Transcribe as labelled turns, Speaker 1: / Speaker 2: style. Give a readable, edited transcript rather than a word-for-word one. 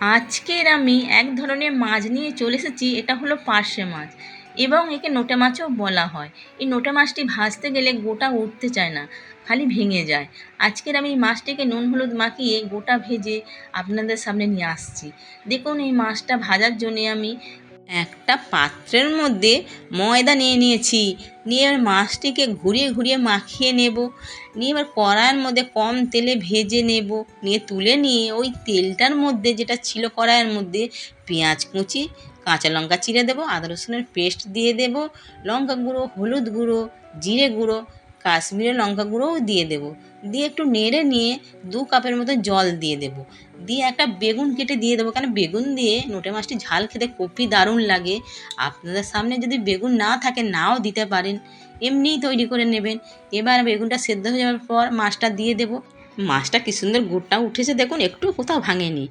Speaker 1: আজকের আমি এক ধরনের মাছ নিয়ে চলে এসেছি। এটা হলো পার্শে মাছ এবং একে নোটে মাছও বলা হয়। এই নোটে মাছটি ভাজতে গেলে গোটা উঠতে চায় না, খালি ভেঙে যায়। আজকের আমি এই মাছটিকে নুন হলুদ মাখিয়ে গোটা ভেজে আপনাদের সামনে নিয়ে আসছি। দেখুন, এই মাছটা ভাজার জন্যে আমি একটা পাত্রের মধ্যে ময়দা নিয়ে নিয়েছি। নিয়ে এবার মাছটিকে ঘুরিয়ে ঘুরিয়ে মাখিয়ে নেব। নিয়ে এবার কড়াইয়ের মধ্যে কম তেলে ভেজে নেব। নিয়ে তুলে নিয়ে ওই তেলটার মধ্যে যেটা ছিল কড়াইয়ের মধ্যে পেঁয়াজ কুচি, কাঁচা লঙ্কা চিড়ে দেবো, আদা রসুনের পেস্ট দিয়ে দেবো, লঙ্কা গুঁড়ো, হলুদ গুঁড়ো, জিরে গুঁড়ো, কাশ্মীরি লঙ্কা গুঁড়োও দিয়ে দেবো। দিয়ে একটু নেড়ে নিয়ে 2 কাপের মতো জল দিয়ে দেবো। দিয়ে একটা বেগুন কেটে দিয়ে দেবো, কারণ বেগুন দিয়ে নোটে মাছটি ঝাল খেতে খুবই দারুণ লাগে। আপনাদের সামনে যদি বেগুন না থাকে নাও দিতে পারেন, এমনিই তৈরি করে নেবেন। এবার বেগুনটা সেদ্ধ হয়ে যাওয়ার পর মাছটা দিয়ে দেবো। মাছটা কি সুন্দর গুড়টা উঠেছে দেখুন, একটুও কোথাও ভাঙেনি।